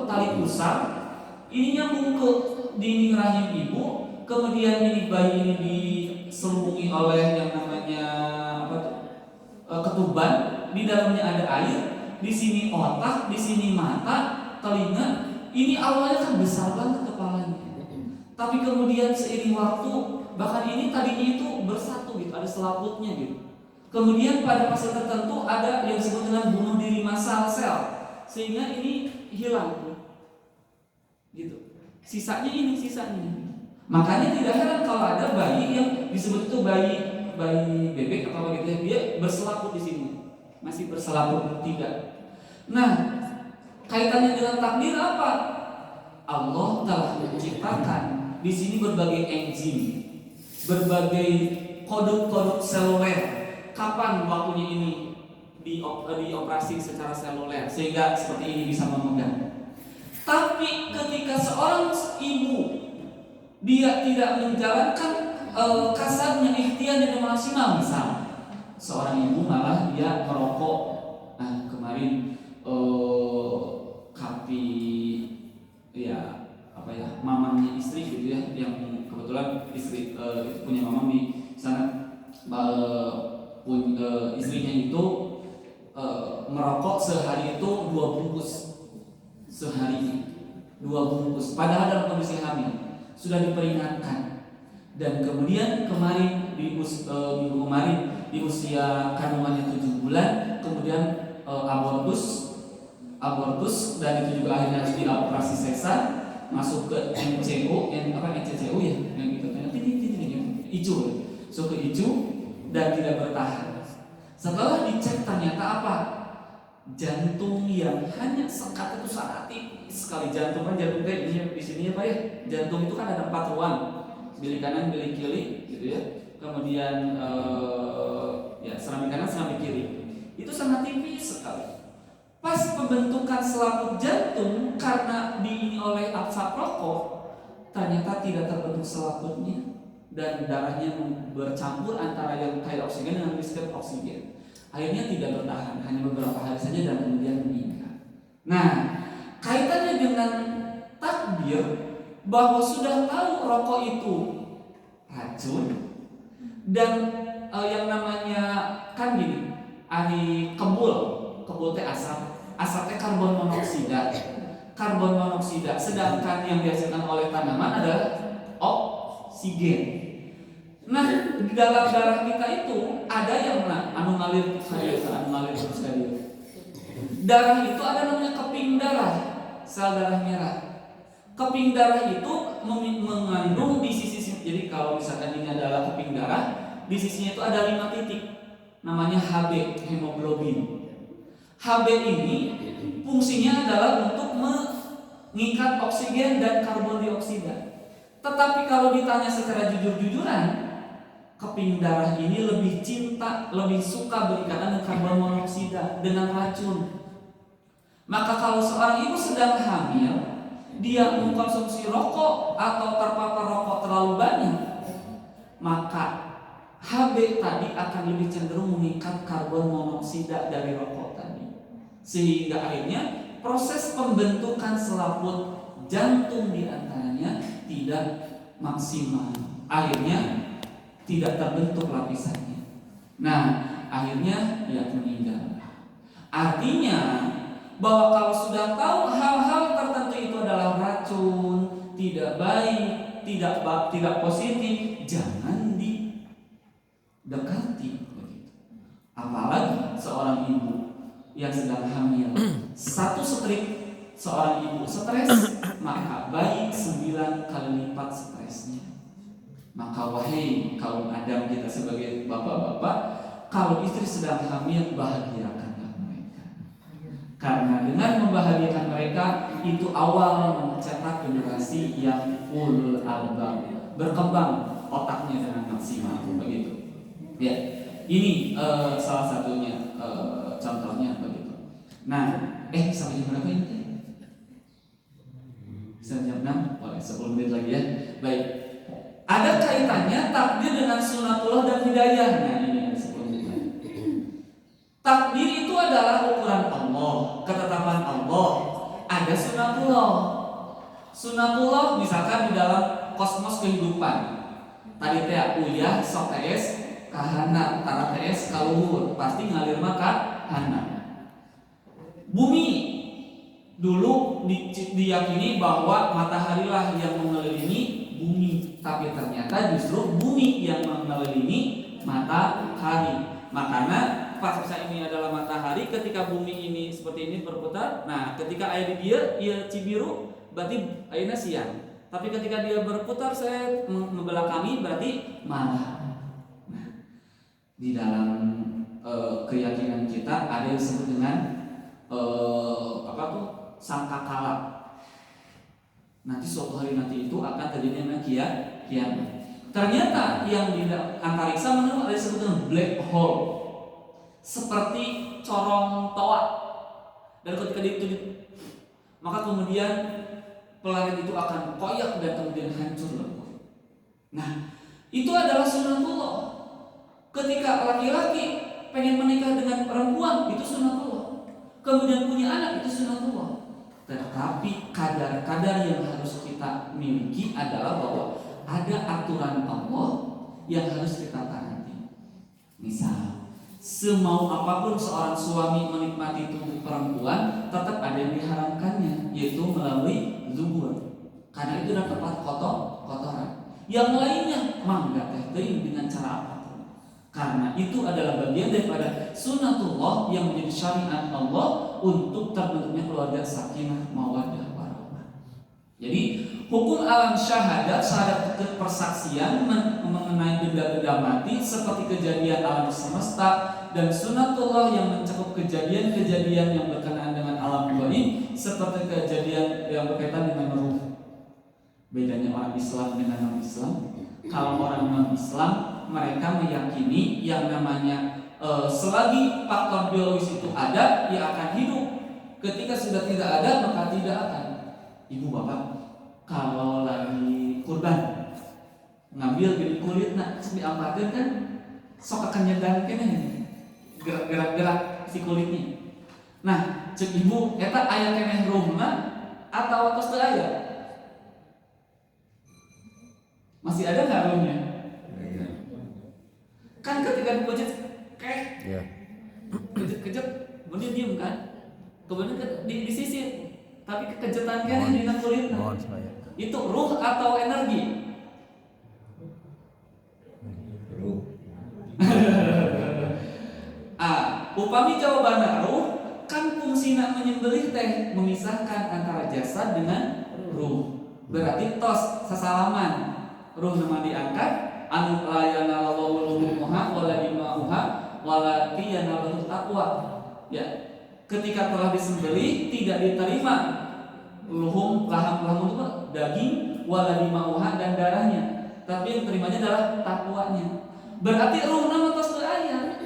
tali pusar, ini nyambung ke dinding rahim ibu, kemudian ini bayi ini diselubungi oleh yang namanya ketuban. Di dalamnya ada air, di sini otak, di sini mata, telinga. Ini awalnya kan besar banget kepalanya. Tapi kemudian seiring waktu, bahkan ini tadinya itu bersatu gitu, ada selaputnya gitu. Kemudian pada fase tertentu ada yang disebut dengan bunuh diri massal sel, sehingga ini hilang gitu. Sisanya. Makanya tidak heran kalau ada bayi yang disebut itu bayi bebek atau begitu, dia berselaput di sini. Masih berselaput tidak. Nah, kaitannya dengan takdir apa? Allah telah menciptakan di sini berbagai enzim, berbagai kodok seluler. Kapan waktunya ini dioperasi secara seluler sehingga seperti ini bisa memegang. Tapi ketika seorang ibu dia tidak menjalankan kasarnya ikhtiar dengan maksimal, misal seorang ibu malah dia merokok. Nah, kemarin kapi ya mamanya istri gitu ya, yang kebetulan istri itu punya mamam di sana, istrinya itu merokok sehari itu 2 bungkus sehari, 2 bungkus padahal dalam kondisi hamil, sudah diperingatkan. Dan kemudian kemarin minggu kemarin di usia kandungannya 7 bulan, kemudian abortus dan itu juga akhirnya harus dioperasi sesar, masuk ke NCU ya, yang itu ICU, masuk ke ICU dan tidak bertahan. Setelah dicek ternyata apa? Jantung yang hanya sekat itu sangat tipis sekali. Jantung kayak di sini ya Pak ya. Jantung itu kan ada 4 ruang, bilik kanan, bilik kiri, gitu ya. Kemudian serambi kanan, serambi kiri. Itu sangat tipis sekali. Pas pembentukan selaput jantung karena diini oleh asap rokok, ternyata tidak terbentuk selaputnya dan darahnya bercampur antara yang cair oksigen dengan miskin oksigen. Akhirnya tidak bertahan, hanya beberapa hari saja dan kemudian meninggal. Nah, kaitannya dengan takdir bahwa sudah tahu rokok itu racun dan yang namanya kan gini, ari kebul teh asap teh karbon monoksida, sedangkan yang dihasilkan oleh tanaman adalah oksigen. Nah, di dalam darah kita itu ada yang anu ngalir terus kadir. Darah itu ada namanya keping darah, sel darah merah. Keping darah itu mengandung di sisi, jadi kalau misalkan ini adalah keping darah, di sisinya itu ada 5 titik, namanya Hb, hemoglobin. Hb ini fungsinya adalah untuk mengikat oksigen dan karbon dioksida. Tetapi kalau ditanya secara jujur-jujuran, keping darah ini lebih suka berikatan dengan karbon monoksida, dengan racun. Maka kalau seorang ibu sedang hamil, dia mengkonsumsi rokok atau terpapar rokok terlalu banyak, maka Hb tadi akan lebih cenderung mengikat karbon monoksida dari rokok tadi, sehingga akhirnya proses pembentukan selaput jantung diantaranya tidak maksimal, akhirnya tidak terbentuk lapisannya. Nah, akhirnya dia meninggal. Artinya bahwa kalau sudah tahu hal-hal tertentu itu adalah racun, tidak baik, tidak positif, jangan didekati. Apalagi seorang ibu yang sedang hamil, satu strip seorang ibu stres, maka bayi 9 kali lipat stresnya. Maka wahai kaum Adam, kita sebagai bapak-bapak, kalau istri sedang hamil, bahagiakanlah mereka. Karena dengan membahagiakan mereka, itu awal mencetak generasi yang ulul albab, berkembang otaknya dengan maksimal, begitu. Ya, ini salah satunya contohnya begitu. Nah, sampai jam berapa ini? Bisa jam 6? Boleh 10 menit lagi ya. Baik. Ada kaitannya takdir dengan sunatullah dan hidayah. Nah, ini ada 10 menit lagi. Takdir itu adalah ukuran Allah, ketetapan Allah. Ada sunatullah. Sunatullah misalkan di dalam kosmos kehidupan. Tadi teh uyah sok TS kahana, tara TS kaluhur, pasti ngalir maka hana. Bumi dulu diyakini bahwa mataharilah yang mengelilingi bumi, tapi ternyata justru bumi yang mengelilingi matahari. Makanya pas ini adalah matahari, ketika bumi ini seperti ini berputar. Nah, ketika air di dia Cibiru, berarti airnya siang. Tapi ketika dia berputar saya membelakangi, berarti malam. Nah, di dalam keyakinan kita ada yang disebut dengan sangkakala. Nanti suatu hari nanti itu akan terjadi kiamat. Ternyata yang di antariksa menurut ada disebut dengan black hole, seperti corong toa. Dan ketika itu, maka kemudian planet itu akan koyak dan kemudian hancur lebur. Nah, itu adalah sunatullah. Ketika laki-laki pengen menikah dengan perempuan, itu sunatullah. Kemudian punya anak, itu sunatullah. Tetapi kadar-kadar yang harus kita miliki adalah bahwa ada aturan Allah yang harus kita taati. Misal, semau apapun seorang suami menikmati tubuh perempuan, tetap ada yang diharamkannya, yaitu melalui zubur. Karena itu adalah tempat kotoran. Yang lainnya mangga teh dengan cara apapun. Karena itu adalah bagian daripada sunatullah yang menjadi syariat Allah untuk terbentuknya keluarga sakinah mawaddah warahmah. Jadi hukum alam syahadat persaksian mengenai benda-benda mati seperti kejadian alam semesta, dan sunatullah yang mencakup kejadian-kejadian yang berkenaan dengan alam gaib seperti kejadian yang berkaitan dengan ruh. Bedanya orang Islam dengan non-Islam, kalau orang non-Islam mereka meyakini yang namanya selagi faktor biologis itu ada, dia akan hidup. Ketika sudah tidak ada, maka tidak akan. Ibu bapak, kalau lagi kurban ngambil gini kulit nak diampatin kan, sok akan nyedang kene gerak-gerak si kulitnya. Nah, cek ibu, eta aya keneh rumah atau tos teu aya? Masih ada nggak rumahnya? Kan ketika dipojit kejut, kemudian diem kan, kemudian disisir, tapi kekejutan kan di kulit itu ruh atau energi? Ruh. Upami jawabanna ruh, kan fungsina menyembelih teh memisahkan antara jasad dengan ruh. Berarti tos sasalaman, ruh nama diangkat, anu layana lawuluha wala dimauha wala tiyana taqwa. Ya, ketika telah disembelih tidak diterima laham itu daging wala dimauha dan darahnya, tapi yang terimanya adalah takwanya. Berarti ruh nama tos teu aya.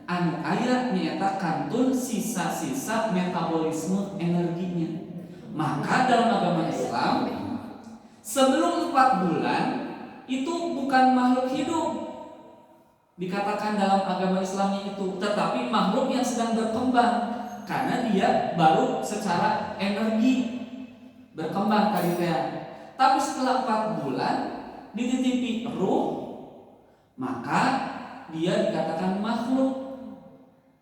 Anu aya nyaeta kantun sisa-sisa metabolisme energinya. Maka dalam agama Islam sebelum 4 bulan itu bukan makhluk hidup dikatakan dalam agama Islamnya itu, tetapi makhluk yang sedang berkembang. karena dia baru secara energi berkembang karirnya. Tapi setelah 4 bulan dititipi ruh, maka dia dikatakan makhluk.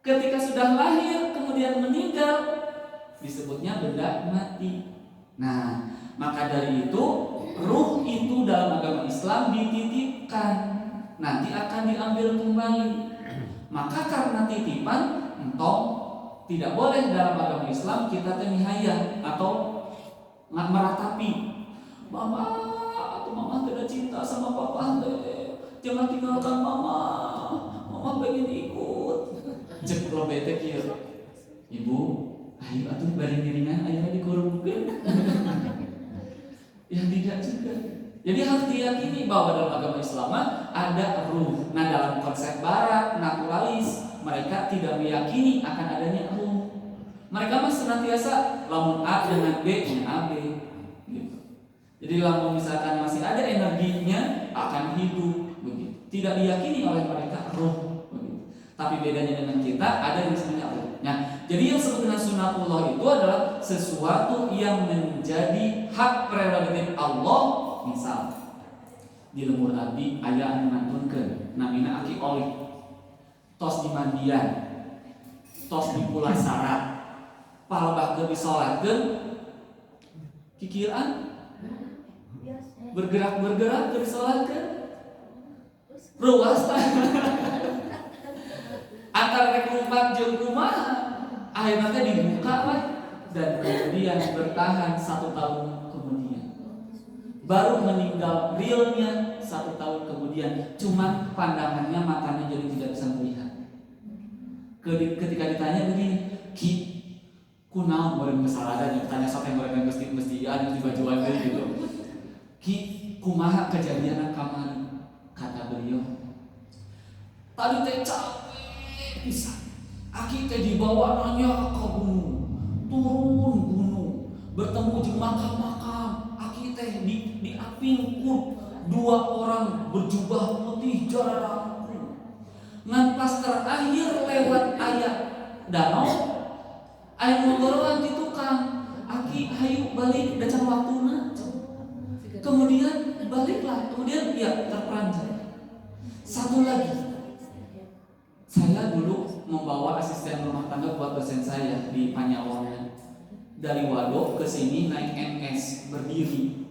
Ketika sudah lahir kemudian meninggal, disebutnya benda mati. Nah, maka dari itu ruh itu dalam agama Islam dititipkan, nanti akan diambil kembali. Maka karena titipan, entong tidak boleh dalam agama Islam kita tenihaya atau meratapi. Mama tidak cinta sama papa, jangan tinggalkan mama pengen ikut. Cek lo bete kieu. Ibu, ayo atuh bari ngiringan aya dikurungkeun. Ya tidak juga. Jadi harus diyakini bahwa dalam agama Islam ada ruh. Nah, dalam konsep barat naturalis, mereka tidak meyakini akan adanya ruh. Mereka senantiasa lamun A dengan B punya AB gitu. Jadi lamun misalkan masih ada energinya akan hidup begitu. Tidak diyakini oleh mereka ruh begitu. Tapi bedanya dengan kita ada yang sebenarnya ruh. Nah, jadi yang disebut dengan sunatullah itu adalah sesuatu yang menjadi hak prerogatif Allah. Misal di lemur abdi aya anu ngantunkeun namina aki oli tos di mandian, tos di pulasara, palebah keur disolatkeun kikieuan bergerak keur disolatkeun ruas antara rek lumpat jeung kumaha akhirna teh dibuka lah dan kemudian bertahan 1 tahun kemudian baru meninggal realnya 1 tahun kemudian, cuma pandangannya matanya jadi tidak bisa melihat. Ketika ditanya begini, Ki, kunaon meureun kesalahan ditanya sampai mereka mesti-mestian di bajuan gitu. Ki, kumaha kejadian kamari? Kata beliau, tadi teh capek pisan. Aki teh dibawa nanya ke gunung, turun gunung, bertemu jeung makam-makam. Aki teh diapingkut 2 orang berjubah putih jarang. Ngan pas terakhir lewat ayat danau, aya ngogorolan ti tukang. Aki hayu balik da can waktuna. Kemudian baliklah, kemudian ya terperanjat. Satu lagi, saya dulu membawa asisten rumah tangga buat dosen saya di Panyawangan. Dari Wadok ke sini naik MS berdiri.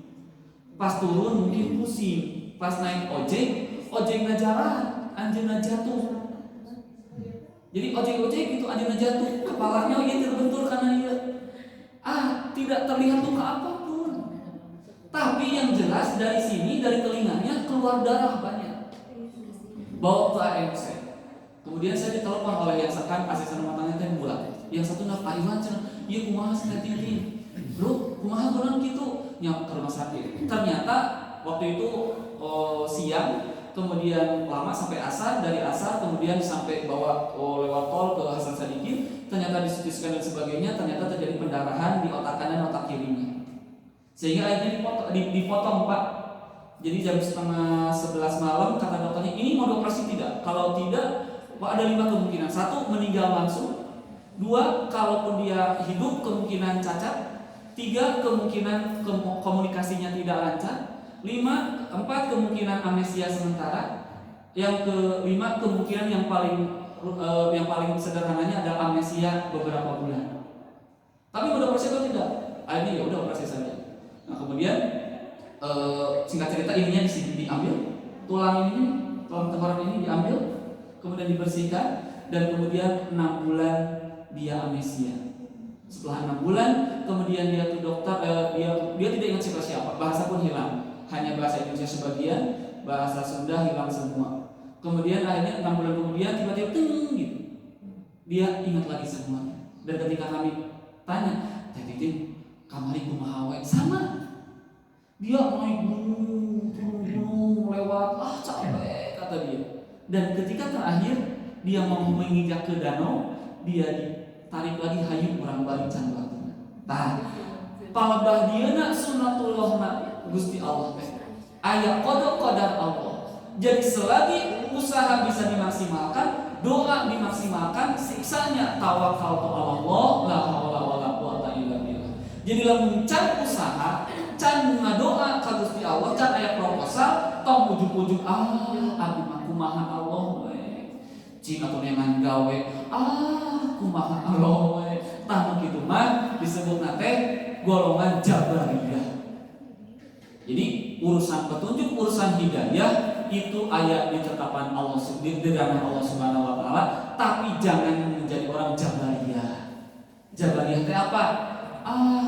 Pas turun mungkin pusing. Pas naik ojeknya jalan, anjeunna jatuh. Jadi ojek itu anjeunna jatuh, kepalanya ieu terbentur karena ieu. Tidak terlihat luka apapun. Tapi yang jelas dari sini, dari telinganya keluar darah banyak. Bawa ke AMC. Kemudian saya ditelepon oleh yang sekan asisten rumah tangga teh bulan. Yang satu Pak Iwan cenah, "Ieu kumaha sakitin?" "Bro, kumaha geunan kitu?" Nya ke rumah sakit. Ternyata waktu itu siang, kemudian lama sampai asar, dari asar kemudian sampai bawa lewat tol ke Hasan Sadikin, ternyata di CT scan dan sebagainya, ternyata terjadi pendarahan di otak kanan dan otak kirinya. Sehingga akhirnya dipotong Pak. Jadi jam 10:30 malam kata dokternya, ini mau dioperasi tidak? Kalau tidak, Pak ada 5 kemungkinan. 1, meninggal langsung. 2, kalaupun dia hidup kemungkinan cacat. 3, kemungkinan komunikasinya tidak lancar. 4, kemungkinan amnesia sementara. Yang ke-5, kemungkinan yang paling sederhananya adalah amnesia beberapa bulan. Tapi udah operasi atau tidak? Akhirnya ya udah operasi saja. Nah kemudian singkat cerita ininya diambil, tulang tenggorokan ini diambil, kemudian dibersihkan, dan kemudian 6 bulan dia amnesia. Setelah 6 bulan, kemudian dia tuh dokter, dia tidak ingat siapa, bahasa pun hilang, hanya bahasa Indonesia sebagian, bahasa Sunda hilang semua. Kemudian akhirnya 6 bulan kemudian tiba-tiba gitu, dia ingat lagi semuanya. Dan ketika kami tanya, Teh Titin, kamari kumaha we? Sama. Dia naik gunung, lewat, capek kata dia. Dan ketika terakhir dia mau menginjak ke danau, dia ditarik lagi hayu urang balik can waktu. Tah, palebah dieuna sunatullahna Gusti Allah teh. Aya qada qadar Allah. Jadi selagi usaha bisa dimaksimalkan, doa dimaksimalkan, siksanya tawakaltu ala Allah la haula wala quwata illa billah. Jadi lamun can usaha, can ngadoa ka Gusti Allah, can aya proposal, tong ujug-ujug abdi mah kumaha Allah we. Cing atuh neangan gawe, kumaha Allah we. Tah kitu mah disebutna teh golongan Jabariyah. Jadi urusan petunjuk, urusan hidayah itu ayat di tetapan Allah, di dalam Allah Subhanahu wa taala, tapi jangan menjadi orang Jabariyah. Jabariyah teh apa?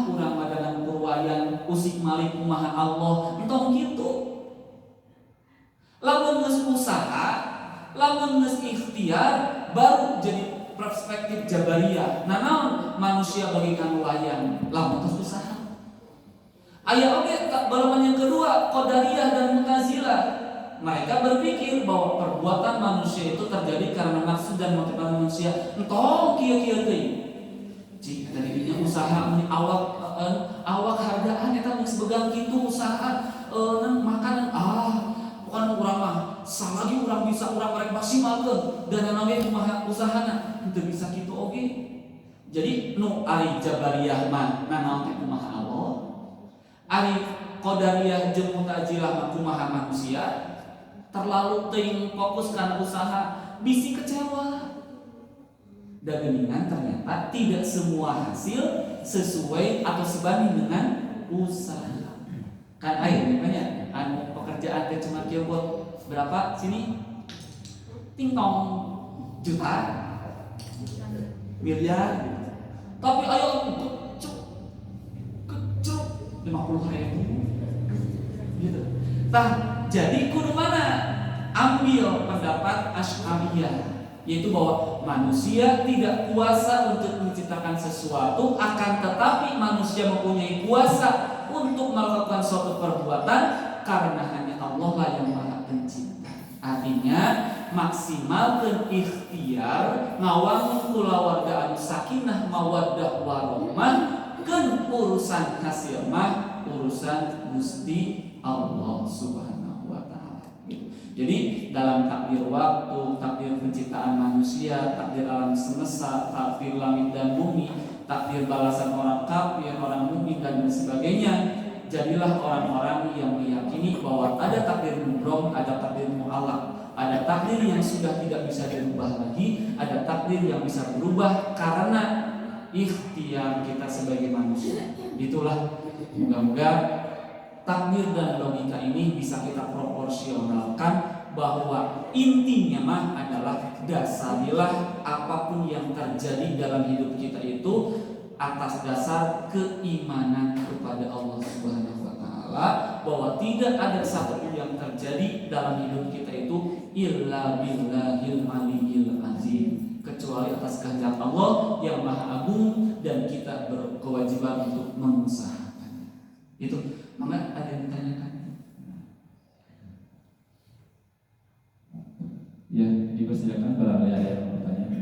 Urang madanan purwayan usik malik kumaha Allah, entong kitu. Lamun geus usaha, lamun geus ikhtiar baru jadi perspektif Jabariyah. Naon manusia bagaikan layang, lamun geus usaha. Aya oge golongan yang kedua, Qadariyah dan Mu'tazilah. Mereka berpikir bahwa perbuatan manusia itu terjadi karena maksud dan motivasi manusia. Entong kieu-kieu teuing. Jika tadinya usaha awak hargaan eta geus begang kitu usaha makanan bukan urang mah salagi urang bisa urang rek maksimalkeun dana we kumaha usahana teu bisa kitu oge. Jadi nu ari Jabariyah mah nanaon teh kumaha Allah. Ari Qadariyah jeung Mu'tazilah mah kumaha manusia, terlalu teuing fokus kana usaha, bisi kecewa. Da geuningan ternyata tidak semua hasil sesuai atau sebanding dengan usaha. Kan aya banyak anu pekerjaan teh cuma kieu buat berapa sini? Ting tong juta, miliar. Tapi ayo 50.000 gitu. Nah, jadi kudu mana? Ambil pendapat Asy'ariyah, yaitu bahwa manusia tidak kuasa untuk menciptakan sesuatu, akan tetapi manusia mempunyai kuasa untuk melakukan suatu perbuatan karena hanya Allah lah yang Maha Pencipta. Artinya maksimalkeun ikhtiar ngawangun kulawarga anu sakinah mawaddah warahmah. Kan urusan hasil mah urusan Gusti Allah Subhanahu wa taala gitu. Jadi dalam takdir waktu, takdir penciptaan manusia, takdir alam semesta, takdir langit dan bumi, takdir balasan orang kafir, orang mukmin dan sebagainya, jadilah orang-orang yang meyakini bahwa ada takdir mubrom, ada takdir mu'allaq, ada takdir yang sudah tidak bisa dirubah lagi, ada takdir yang bisa berubah karena ikhtiar kita sebagai manusia. Itulah moga-moga takdir dan logika ini bisa kita proporsionalkan bahwa intinya mah adalah dasarilah apapun yang terjadi dalam hidup kita itu atas dasar keimanan kepada Allah Subhanahu wa taala, bahwa tidak ada satupun yang terjadi dalam hidup kita itu illa billahil aliyyil azim, kecuali atas kehendak Allah yang Maha Agung dan kita berkewajiban untuk mengusahakannya. Itu. Maka ada yang ditanyakan? Ya, dipersilakan kalau ada yang bertanya.